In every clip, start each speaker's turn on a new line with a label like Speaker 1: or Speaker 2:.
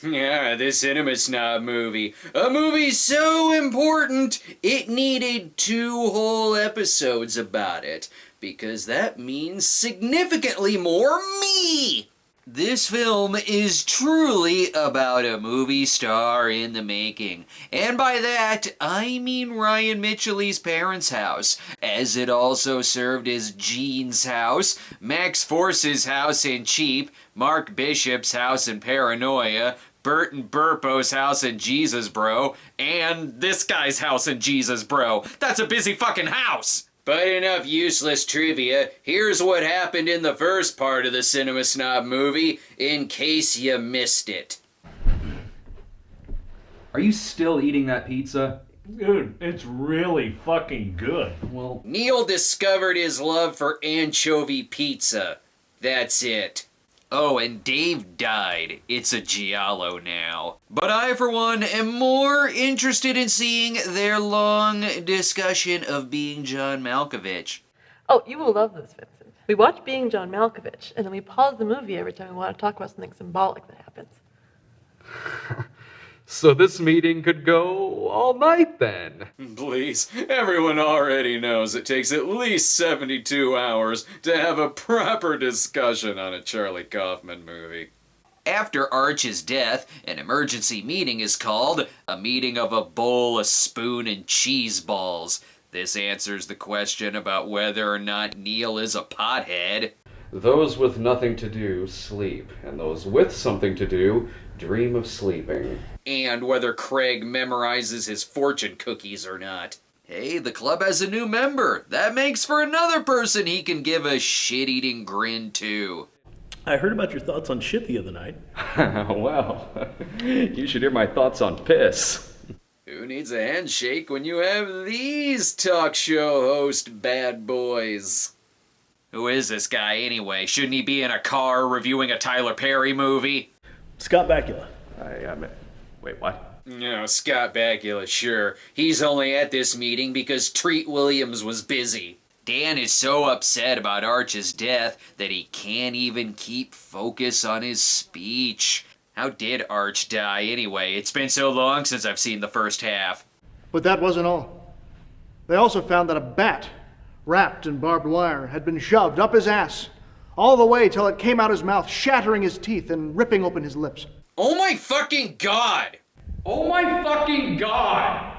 Speaker 1: Yeah, the Cinema Snob movie. A movie so important, it needed 2 whole episodes about it. Because that means significantly more me! This film is truly about a movie star in the making. And by that, I mean Ryan Mitchell's parents' house, as it also served as Gene's house, Max Force's house in Cheap, Mark Bishop's house in Paranoia, Burton Burpo's house in Jesus Bro, and this guy's house in Jesus Bro. That's a busy fucking house! But enough useless trivia. Here's what happened in the first part of the Cinema Snob movie, in case you missed it.
Speaker 2: Are you still eating that pizza?
Speaker 3: Dude, it's really fucking good.
Speaker 2: Well,
Speaker 1: Neil discovered his love for anchovy pizza. That's it. Oh, and Dave died. It's a giallo now. But I, for one, am more interested in seeing their long discussion of being John Malkovich.
Speaker 4: Oh, you will love this, Vincent. We watch Being John Malkovich, and then we pause the movie every time we want to talk about something symbolic that happens.
Speaker 2: so this meeting could go all night then.
Speaker 1: Please, everyone already knows it takes at least 72 hours to have a proper discussion on a Charlie Kaufman movie. After Arch's death, an emergency meeting is called, a meeting of a bowl, a spoon, and cheese balls. This answers the question about whether or not Neil is a pothead.
Speaker 2: Those with nothing to do sleep, and those with something to do dream of sleeping.
Speaker 1: And whether Craig memorizes his fortune cookies or not. Hey, the club has a new member. That makes for another person he can give a shit-eating grin to.
Speaker 3: I heard about your thoughts on shit the other night.
Speaker 2: well, you should hear my thoughts on piss.
Speaker 1: Who needs a handshake when you have these talk show host bad boys? Who is this guy anyway? Shouldn't he be in a car reviewing a Tyler Perry movie?
Speaker 3: Scott Bakula.
Speaker 2: Wait, what?
Speaker 1: No, Scott Bakula, sure. He's only at this meeting because Treat Williams was busy. Dan is so upset about Arch's death that he can't even keep focus on his speech. How did Arch die anyway? It's been so long since I've seen the first half.
Speaker 5: But that wasn't all. They also found that a bat, wrapped in barbed wire, had been shoved up his ass, all the way till it came out his mouth, shattering his teeth and ripping open his lips.
Speaker 1: Oh my fucking god!
Speaker 2: Oh my fucking god!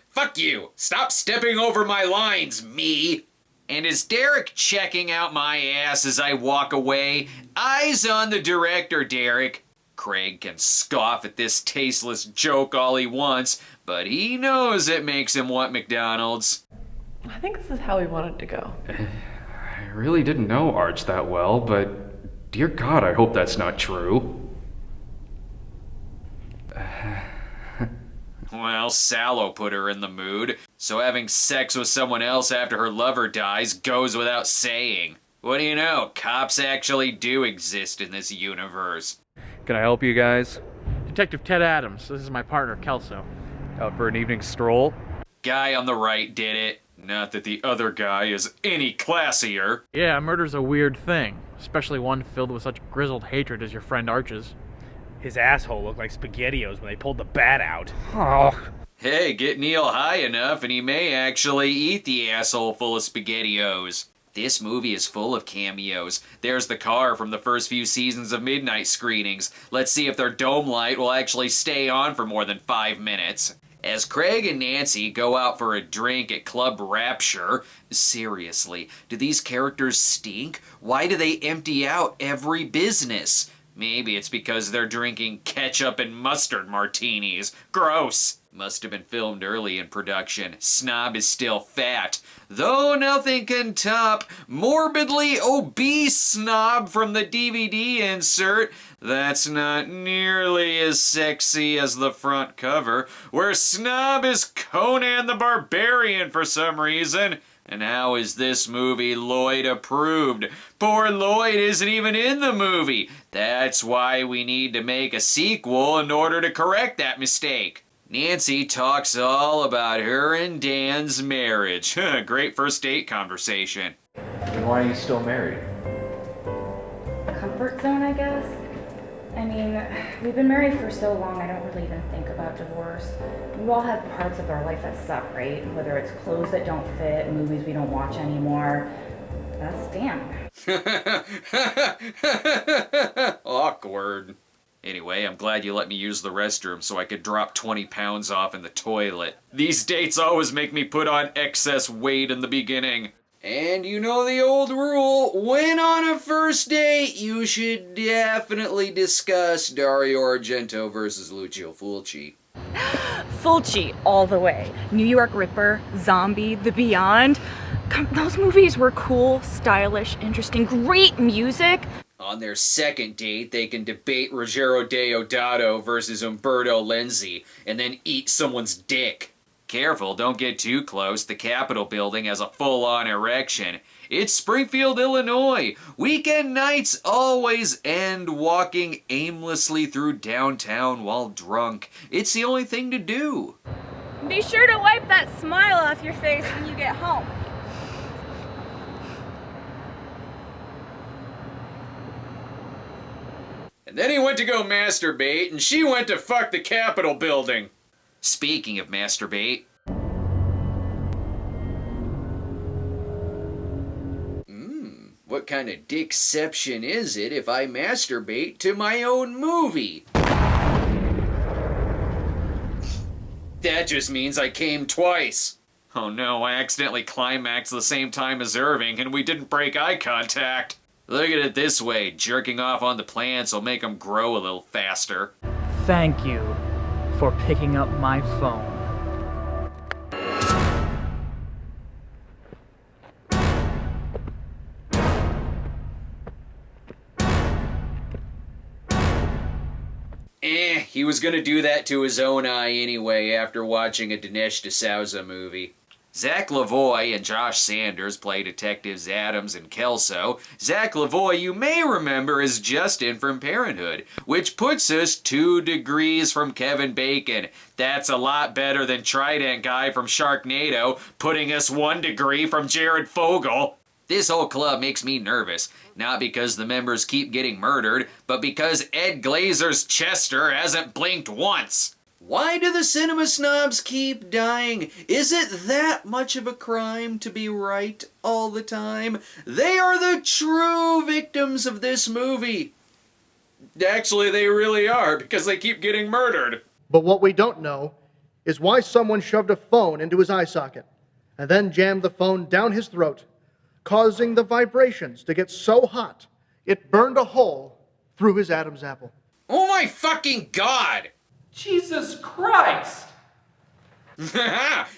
Speaker 1: Fuck you! Stop stepping over my lines, me! And is Derek checking out my ass as I walk away? Eyes on the director, Derek. Craig can scoff at this tasteless joke all he wants, but he knows it makes him want McDonald's.
Speaker 4: I think this is how we wanted to go.
Speaker 2: I really didn't know Arch that well, but dear God, I hope that's not true.
Speaker 1: Well, Sallow put her in the mood, so having sex with someone else after her lover dies goes without saying. What do you know, cops actually do exist in this universe.
Speaker 2: Can I help you guys?
Speaker 6: Detective Ted Adams. This is my partner, Kelso.
Speaker 2: Out for an evening stroll?
Speaker 1: Guy on the right did it. Not that the other guy is any classier.
Speaker 6: Yeah, murder's a weird thing, especially one filled with such grizzled hatred as your friend Arch's.
Speaker 7: His asshole looked like SpaghettiOs when they pulled the bat out.
Speaker 2: Oh.
Speaker 1: Hey, get Neil high enough and he may actually eat the asshole full of SpaghettiOs. This movie is full of cameos. There's the car from the first few seasons of Midnight Screenings. Let's see if their dome light will actually stay on for more than 5 minutes. As Craig and Nancy go out for a drink at Club Rapture, seriously, do these characters stink? Why do they empty out every business? Maybe it's because they're drinking ketchup and mustard martinis. Gross! Must have been filmed early in production. Snob is still fat. Though nothing can top morbidly obese Snob from the DVD insert. That's not nearly as sexy as the front cover, where Snob is Conan the Barbarian for some reason. And how is this movie Lloyd approved? Poor Lloyd isn't even in the movie. That's why we need to make a sequel in order to correct that mistake. Nancy talks all about her and Dan's marriage. Great first date conversation.
Speaker 2: Then why are you still married?
Speaker 8: Comfort zone, I guess. I mean, we've been married for so long, I don't really even think about divorce. We've all had parts of our life that suck, right? Whether it's clothes that don't fit, movies we don't watch anymore. That's damn.
Speaker 1: Awkward. Anyway, I'm glad you let me use the restroom so I could drop 20 pounds off in the toilet. These dates always make me put on excess weight in the beginning. And you know the old rule, when on a first date, you should definitely discuss Dario Argento versus Lucio Fulci.
Speaker 8: Fulci, all the way. New York Ripper, Zombie, The Beyond. Those movies were cool, stylish, interesting, great music.
Speaker 1: On their second date, they can debate Ruggero Deodato versus Umberto Lenzi, and then eat someone's dick. Careful, don't get too close. The Capitol building has a full-on erection. It's Springfield, Illinois. Weekend nights always end walking aimlessly through downtown while drunk. It's the only thing to do.
Speaker 8: Be sure to wipe that smile off your face when you get home.
Speaker 1: And then he went to go masturbate, and she went to fuck the Capitol building. Speaking of masturbate... what kind of dickception is it if I masturbate to my own movie? That just means I came twice. Oh no, I accidentally climaxed the same time as Irving, and we didn't break eye contact. Look at it this way, jerking off on the plants will make them grow a little faster.
Speaker 9: Thank you for picking up my phone.
Speaker 1: He was gonna do that to his own eye anyway after watching a Dinesh D'Souza movie. Zach Lavoie and Josh Sanders play detectives Adams and Kelso. Zach Lavoie, you may remember, is Justin from Parenthood, which puts us 2 degrees from Kevin Bacon. That's a lot better than Trident Guy from Sharknado, putting us 1 degree from Jared Fogle. This whole club makes me nervous, not because the members keep getting murdered, but because Ed Glazer's Chester hasn't blinked once. Why do the Cinema Snobs keep dying? Is it that much of a crime to be right all the time? They are the true victims of this movie. Actually, they really are, because they keep getting murdered.
Speaker 5: But what we don't know is why someone shoved a phone into his eye socket and then jammed the phone down his throat, causing the vibrations to get so hot it burned a hole through his Adam's apple.
Speaker 1: Oh my fucking God!
Speaker 2: Jesus Christ!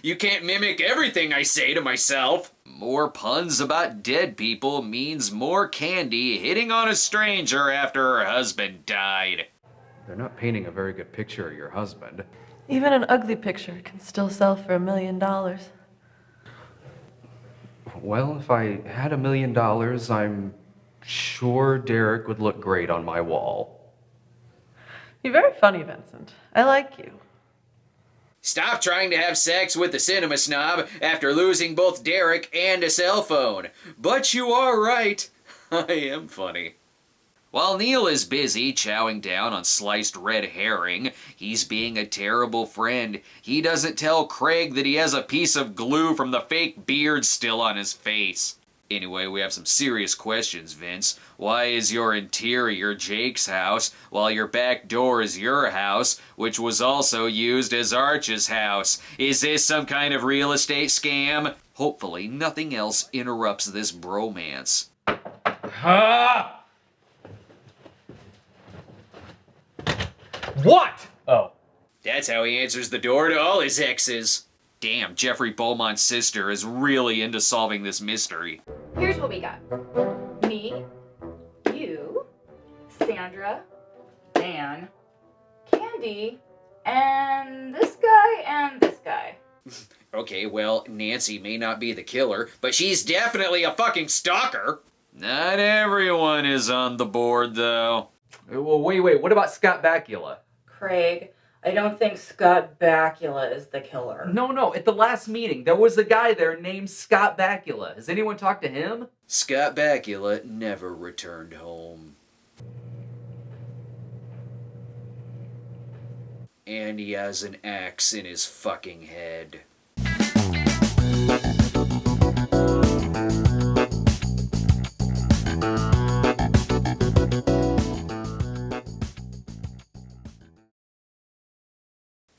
Speaker 1: You can't mimic everything I say to myself. More puns about dead people means more candy hitting on a stranger after her husband died.
Speaker 2: They're not painting a very good picture of your husband.
Speaker 4: Even an ugly picture can still sell for $1 million.
Speaker 2: Well, if I had $1 million, I'm sure Derek would look great on my wall.
Speaker 4: You're very funny, Vincent. I like you.
Speaker 1: Stop trying to have sex with the Cinema Snob after losing both Derek and a cell phone. But you are right. I am funny. While Neil is busy chowing down on sliced red herring, he's being a terrible friend. He doesn't tell Craig that he has a piece of glue from the fake beard still on his face. Anyway, we have some serious questions, Vince. Why is your interior Jake's house, while your back door is your house, which was also used as Arch's house? Is this some kind of real estate scam? Hopefully, nothing else interrupts this bromance.
Speaker 7: Ha! What? Oh.
Speaker 1: That's how he answers the door to all his exes. Damn, Jeffrey Beaumont's sister is really into solving this mystery.
Speaker 8: Here's what we got. Me, you, Sandra, Dan, Candy, and this guy.
Speaker 1: Okay, well, Nancy may not be the killer, but she's definitely a fucking stalker. Not everyone is on the board, though.
Speaker 2: Well, wait, what about Scott Bakula?
Speaker 8: Craig, I don't think Scott Bakula is the killer.
Speaker 2: No, at the last meeting, there was a guy there named Scott Bakula. Has anyone talked to him?
Speaker 1: Scott Bakula never returned home. And he has an axe in his fucking head.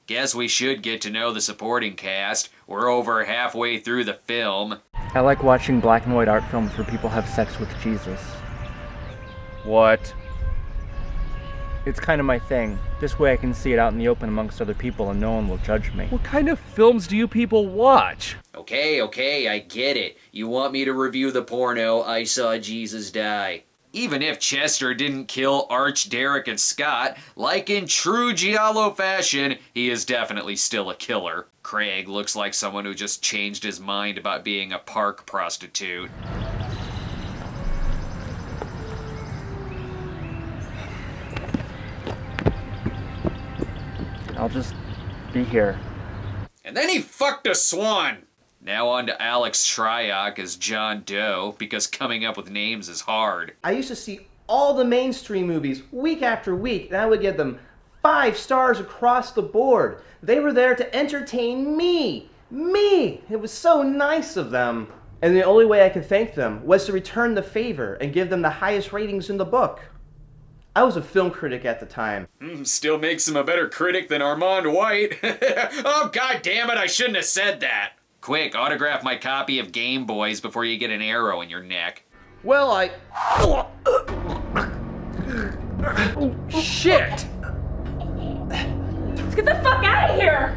Speaker 1: Guess we should get to know the supporting cast. We're over halfway through the film.
Speaker 9: I like watching black and white art films where people have sex with Jesus. What? It's kind of my thing. This way I can see it out in the open amongst other people and no one will judge me.
Speaker 2: What kind of films do you people watch?
Speaker 1: Okay, I get it. You want me to review the porno I Saw Jesus Die. Even if Chester didn't kill Arch, Derek, and Scott, like in true giallo fashion, he is definitely still a killer. Craig looks like someone who just changed his mind about being a park prostitute.
Speaker 9: I'll just be here.
Speaker 1: And then he fucked a swan! Now on to Alex Shryock as John Doe, because coming up with names is hard.
Speaker 10: I used to see all the mainstream movies week after week, and I would give them 5 stars across the board. They were there to entertain me. Me! It was so nice of them. And the only way I could thank them was to return the favor and give them the highest ratings in the book. I was a film critic at the time.
Speaker 1: Still makes him a better critic than Armand White. Oh, god damn it, I shouldn't have said that. Quick, autograph my copy of Game Boys before you get an arrow in your neck.
Speaker 10: Well,
Speaker 2: Shit!
Speaker 8: Let's get the fuck out of here!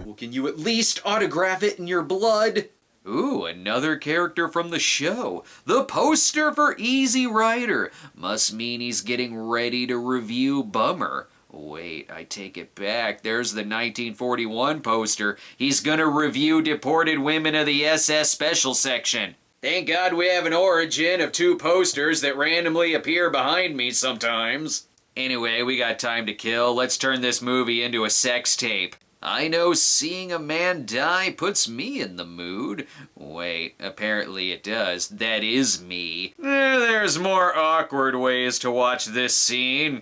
Speaker 1: Well, can you at least autograph it in your blood? Ooh, another character from the show. The poster for Easy Rider. Must mean he's getting ready to review Bummer. Wait, I take it back. There's the 1941 poster. He's gonna review Deported Women of the SS Special Section. Thank God we have an origin of 2 posters that randomly appear behind me sometimes. Anyway, we got time to kill. Let's turn this movie into a sex tape. I know seeing a man die puts me in the mood. Wait, apparently it does. That is me. There's more awkward ways to watch this scene.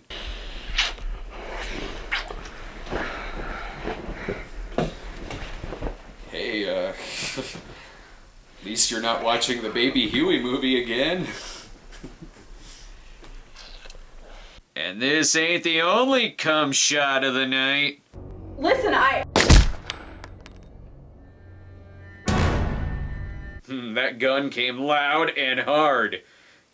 Speaker 1: Hey, at least you're not watching the Baby Huey movie again. And this ain't the only cum shot of the night.
Speaker 8: Listen,
Speaker 1: That gun came loud and hard.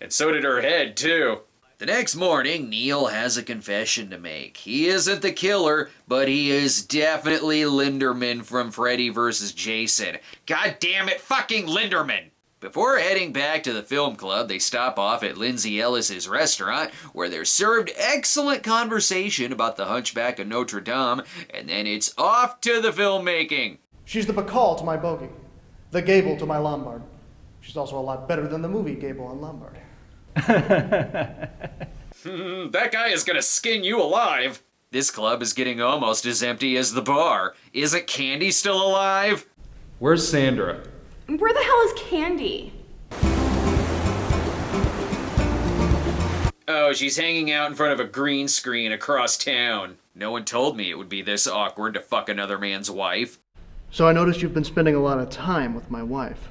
Speaker 1: And so did her head, too. The next morning, Neil has a confession to make. He isn't the killer, but he is definitely Linderman from Freddy vs. Jason. God damn it, fucking Linderman! Before heading back to the film club, they stop off at Lindsay Ellis's restaurant, where they're served excellent conversation about the Hunchback of Notre Dame, and then it's off to the filmmaking.
Speaker 5: She's the Bacall to my Bogey, the Gable to my Lombard. She's also a lot better than the movie Gable on Lombard.
Speaker 1: That guy is gonna skin you alive. This club is getting almost as empty as the bar. Isn't Candy still alive?
Speaker 2: Where's Sandra?
Speaker 8: where the hell is Candy?
Speaker 1: Oh, she's hanging out in front of a green screen across town. No one told me it would be this awkward to fuck another man's wife.
Speaker 5: So I noticed you've been spending a lot of time with my wife.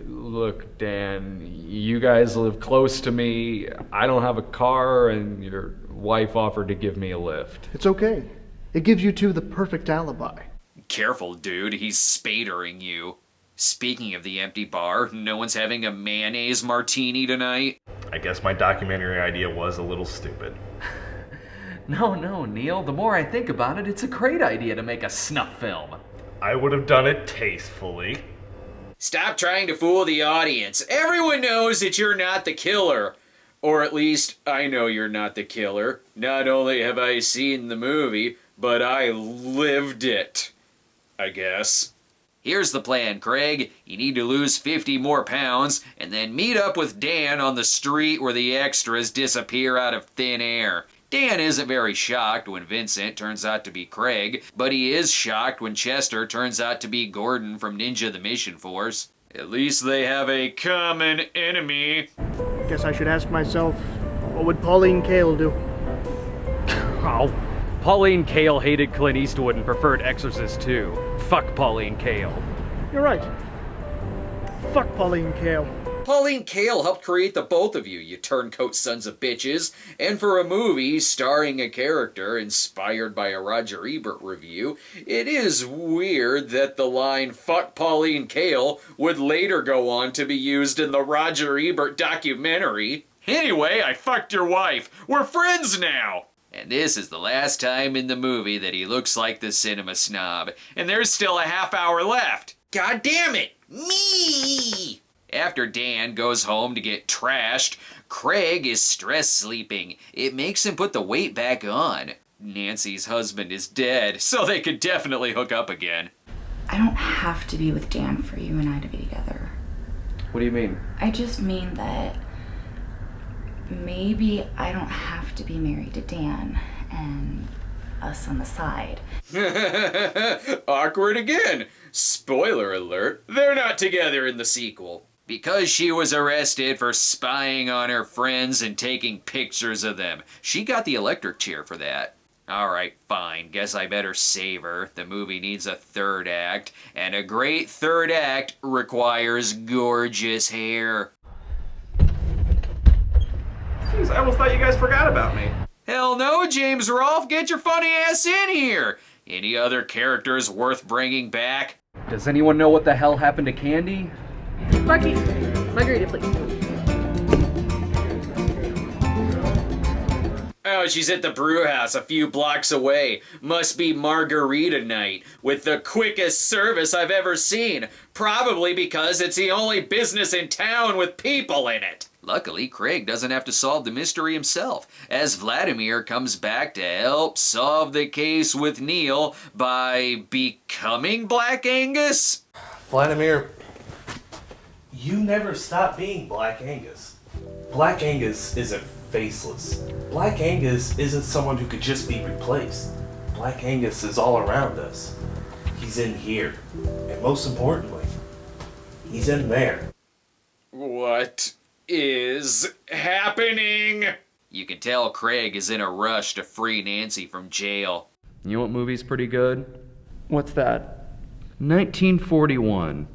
Speaker 2: Look, Dan, you guys live close to me. I don't have a car, and your wife offered to give me a lift.
Speaker 5: It's okay. It gives you two the perfect alibi.
Speaker 1: Careful, dude. He's spadering you. Speaking of the empty bar, no one's having a mayonnaise martini tonight?
Speaker 11: I guess my documentary idea was a little stupid.
Speaker 2: No, Neil. The more I think about it, it's a great idea to make a snuff film.
Speaker 11: I would have done it tastefully.
Speaker 1: Stop trying to fool the audience. Everyone knows that you're not the killer. Or at least, I know you're not the killer. Not only have I seen the movie, but I lived it. I guess. Here's the plan, Craig. You need to lose 50 more pounds, and then meet up with Dan on the street where the extras disappear out of thin air. Dan isn't very shocked when Vincent turns out to be Craig, but he is shocked when Chester turns out to be Gordon from Ninja the Mission Force. At least they have a common enemy.
Speaker 5: Guess I should ask myself, what would Pauline Kael do?
Speaker 6: Oh,
Speaker 2: Pauline Kael hated Clint Eastwood and preferred Exorcist 2. Fuck Pauline Kael.
Speaker 5: You're right. Fuck Pauline Kael.
Speaker 1: Pauline Kael helped create the both of you, you turncoat sons of bitches. And for a movie starring a character inspired by a Roger Ebert review, it is weird that the line "fuck Pauline Kael" would later go on to be used in the Roger Ebert documentary. Anyway, I fucked your wife. We're friends now! And this is the last time in the movie that he looks like the Cinema Snob. And there's still a half hour left. God damn it! Me! After Dan goes home to get trashed, Craig is stress sleeping. It makes him put the weight back on. Nancy's husband is dead, so they could definitely hook up again.
Speaker 8: I don't have to be with Dan for you and I to be together.
Speaker 2: What do you mean?
Speaker 8: I just mean that maybe I don't have to be married to Dan and us on the side.
Speaker 1: Awkward again. Spoiler alert, they're not together in the sequel. Because she was arrested for spying on her friends and taking pictures of them. She got the electric chair for that. Alright, fine. Guess I better save her. The movie needs a third act, and a great third act requires gorgeous hair.
Speaker 11: Jeez, I almost thought you guys forgot about me.
Speaker 1: Hell no, James Rolfe, get your funny ass in here! Any other characters worth bringing back?
Speaker 2: Does anyone know what the hell happened to Candy?
Speaker 4: Margarita, please.
Speaker 1: Oh, she's at the brew house a few blocks away. Must be margarita night, with the quickest service I've ever seen. Probably because it's the only business in town with people in it. Luckily, Craig doesn't have to solve the mystery himself, as Vladimir comes back to help solve the case with Neil by becoming Black Angus.
Speaker 11: Vladimir, you never stop being Black Angus. Black Angus isn't faceless. Black Angus isn't someone who could just be replaced. Black Angus is all around us. He's in here. And most importantly, he's in there.
Speaker 1: What is happening? You can tell Craig is in a rush to free Nancy from jail.
Speaker 2: You know what movie's pretty good?
Speaker 9: What's that?
Speaker 2: 1941.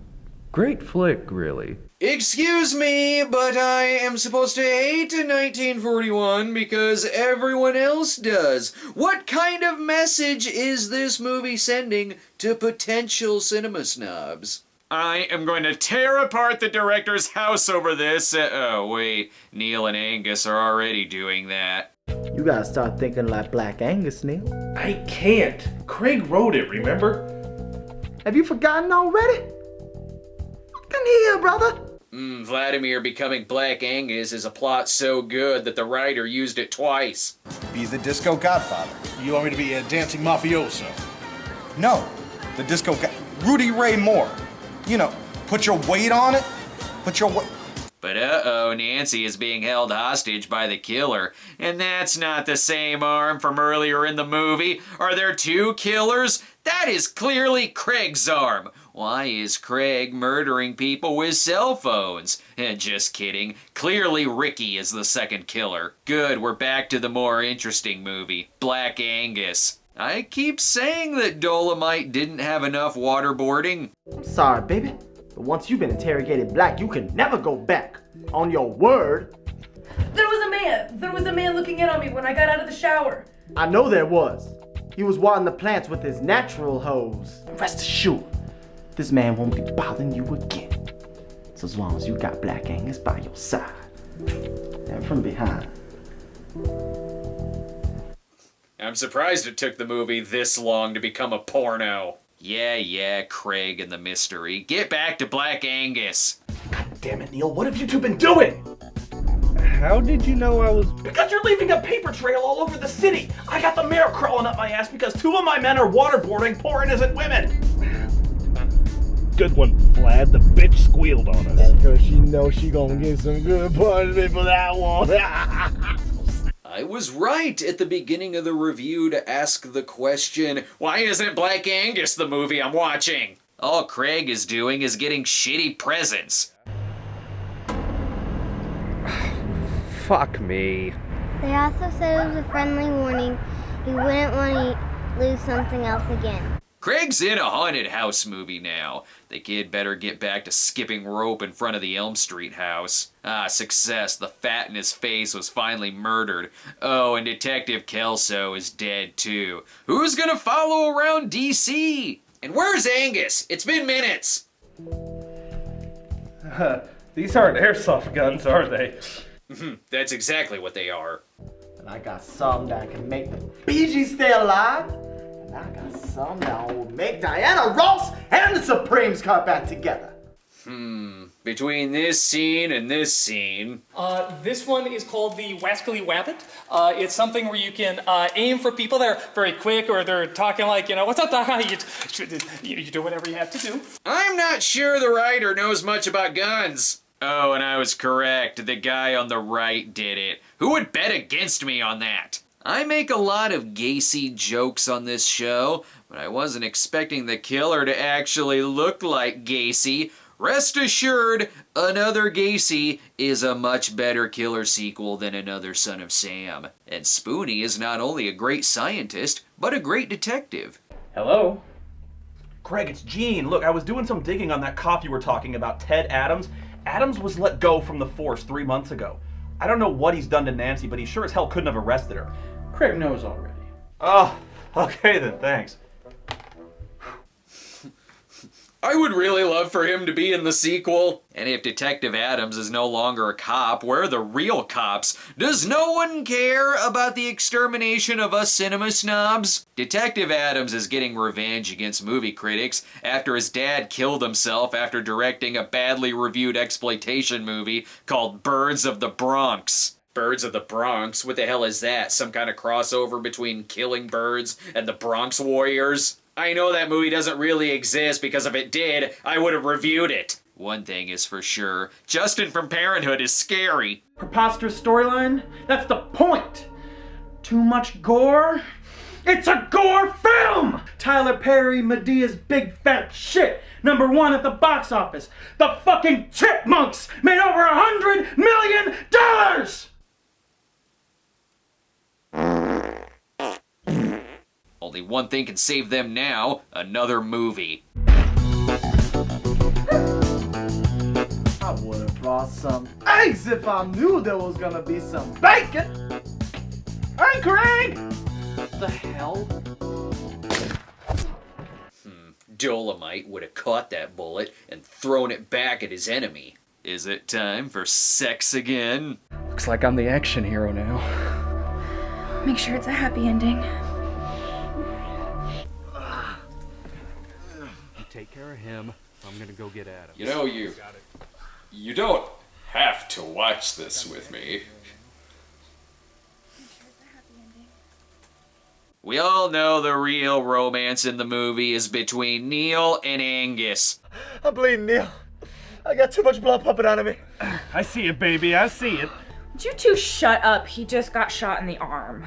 Speaker 2: Great flick, really.
Speaker 1: Excuse me, but I am supposed to hate 1941 because everyone else does. What kind of message is this movie sending to potential cinema snobs? I am going to tear apart the director's house over this. Oh, wait. Neil and Angus are already doing that.
Speaker 12: You gotta start thinking like Black Angus, Neil.
Speaker 11: I can't. Craig wrote it, remember?
Speaker 12: Have you forgotten already? Fucking here, brother.
Speaker 1: Vladimir becoming Black Angus is a plot so good that the writer used it twice.
Speaker 13: Be the disco godfather.
Speaker 3: You want me to be a dancing mafioso?
Speaker 13: No, the disco Rudy Ray Moore. You know, put your weight on it. Put your weight.
Speaker 1: But uh-oh, Nancy is being held hostage by the killer. And that's not the same arm from earlier in the movie. Are there two killers? That is clearly Craig's arm. Why is Craig murdering people with cell phones? Just kidding. Clearly Ricky is the second killer. Good, we're back to the more interesting movie, Black Angus. I keep saying that Dolomite didn't have enough waterboarding.
Speaker 12: I'm sorry, baby. But once you've been interrogated black, you can never go back. On your word.
Speaker 4: There was a man looking in on me when I got out of the shower.
Speaker 12: I know there was. He was watering the plants with his natural hose. Rest assured, this man won't be bothering you again. So as long as you got Black Angus by your side. And from behind.
Speaker 1: I'm surprised it took the movie this long to become a porno. Yeah, Craig and the mystery. Get back to Black Angus.
Speaker 3: God damn it, Neil. What have you two been doing?
Speaker 7: How did you know I was...
Speaker 3: Because you're leaving a paper trail all over the city. I got the mayor crawling up my ass because two of my men are waterboarding poor innocent women.
Speaker 7: Good one, Vlad. The bitch squealed on us.
Speaker 12: Because she knows she gonna get some good punishment for that one.
Speaker 1: I was right at the beginning of the review to ask the question, why isn't Black Angus the movie I'm watching? All Craig is doing is getting shitty presents.
Speaker 2: Fuck me.
Speaker 14: They also said it was a friendly warning He wouldn't want to lose something else again.
Speaker 1: Craig's in a haunted house movie now. The kid better get back to skipping rope in front of the Elm Street house. Ah, success. The fat in his face was finally murdered. Oh, and Detective Kelso is dead too. Who's gonna follow around DC? And where's Angus? It's been minutes.
Speaker 3: These aren't airsoft guns, are they?
Speaker 1: That's exactly what they are.
Speaker 12: And I got some that can make the Bee Gees stay alive. And I got some that will make Diana Ross and the Supremes come back together.
Speaker 1: Between this scene and this scene.
Speaker 15: This one is called the Rascally Rabbit. It's something where you can aim for people that are very quick, or they're talking like, what's up, Doc? You do whatever you have to do.
Speaker 1: I'm not sure the writer knows much about guns. Oh, and I was correct. The guy on the right did it. Who would bet against me on that? I make a lot of Gacy jokes on this show, but I wasn't expecting the killer to actually look like Gacy. Rest assured, Another Gacy is a much better killer sequel than Another Son of Sam. And Spoonie is not only a great scientist, but a great detective.
Speaker 3: Hello? Craig, it's Gene. Look, I was doing some digging on that cop you were talking about, Ted Adams. Adams was let go from the force 3 months ago. I don't know what he's done to Nancy, but he sure as hell couldn't have arrested her.
Speaker 12: Craig knows already.
Speaker 3: Oh, okay then, thanks.
Speaker 1: I would really love for him to be in the sequel. And if Detective Adams is no longer a cop, where are the real cops? Does no one care about the extermination of us cinema snobs? Detective Adams is getting revenge against movie critics after his dad killed himself after directing a badly reviewed exploitation movie called Birds of the Bronx. Birds of the Bronx? What the hell is that? Some kind of crossover between Killing Birds and the Bronx Warriors? I know that movie doesn't really exist because if it did, I would have reviewed it. One thing is for sure, Justin from Parenthood is scary.
Speaker 12: Preposterous storyline? That's the point! Too much gore? It's a gore film! Tyler Perry, Medea's big fat shit, #1 at the box office. The fucking Chipmunks made over $100 million!
Speaker 1: Only one thing can save them now, another movie.
Speaker 12: I would have brought some eggs if I knew there was gonna be some bacon! Hey, Craig! What the hell?
Speaker 1: Dolomite would have caught that bullet and thrown it back at his enemy. Is it time for sex again?
Speaker 2: Looks like I'm the action hero now.
Speaker 8: Make sure it's a happy ending.
Speaker 2: Take care of him. I'm gonna go get Adam.
Speaker 1: You know, you don't have to watch this with me. We all know the real romance in the movie is between Neil and Angus.
Speaker 12: I'm bleeding, Neil. I got too much blood pumping out of me.
Speaker 7: I see it, baby. I see it.
Speaker 8: Would you two shut up? He just got shot in the arm.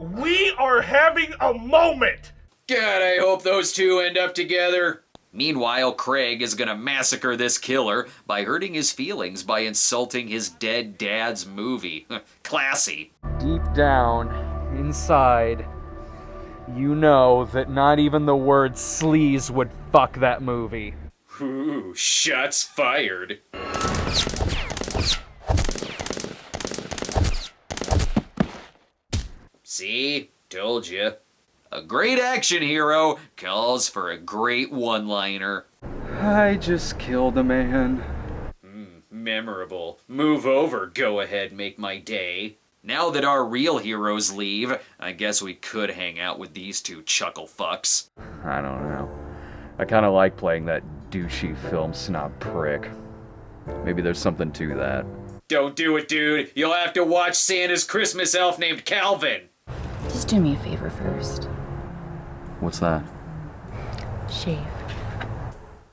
Speaker 7: We are having a moment.
Speaker 1: God, I hope those two end up together. Meanwhile, Craig is gonna massacre this killer by hurting his feelings by insulting his dead dad's movie. Classy.
Speaker 2: Deep down, inside, you know that not even the word sleaze would fuck that movie.
Speaker 1: Ooh, shots fired. See? Told you. A great action hero calls for a great one-liner.
Speaker 2: I just killed a man.
Speaker 1: Memorable. Move over, go ahead, make my day. Now that our real heroes leave, I guess we could hang out with these two chuckle fucks.
Speaker 2: I don't know. I kind of like playing that douchey film snob prick. Maybe there's something to that.
Speaker 1: Don't do it, dude. You'll have to watch Santa's Christmas elf named Calvin.
Speaker 8: Just do me a favor first.
Speaker 2: What's that?
Speaker 8: Shave.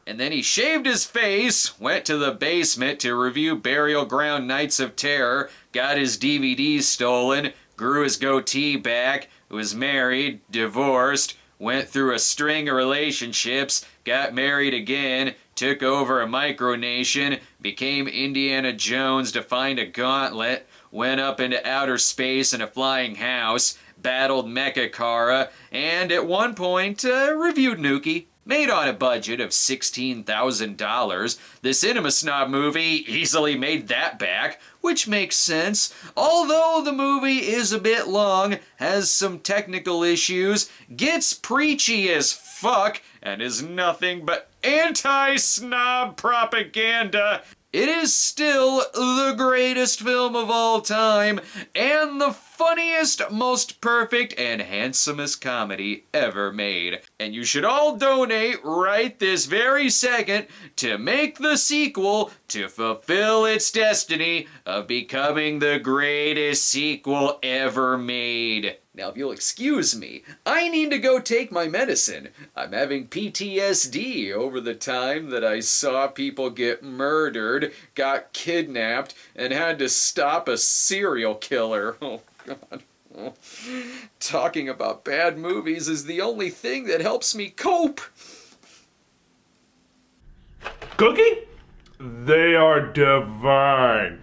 Speaker 1: And then he shaved his face, went to the basement to review Burial Ground Nights of Terror, got his DVDs stolen, grew his goatee back, was married, divorced, went through a string of relationships, got married again, took over a micronation, became Indiana Jones to find a gauntlet, went up into outer space in a flying house, battled Mecha Kara, and at one point reviewed Nuki. Made on a budget of $16,000, the Cinema Snob movie easily made that back, which makes sense. Although the movie is a bit long, has some technical issues, gets preachy as fuck, and is nothing but anti-snob propaganda, it is still the greatest film of all time, and the funniest, most perfect, and handsomest comedy ever made. And you should all donate right this very second to make the sequel to fulfill its destiny of becoming the greatest sequel ever made. Now, if you'll excuse me, I need to go take my medicine. I'm having PTSD over the time that I saw people get murdered, got kidnapped, and had to stop a serial killer. Oh, God. Oh. Talking about bad movies is the only thing that helps me cope.
Speaker 7: Cookie? They are divine.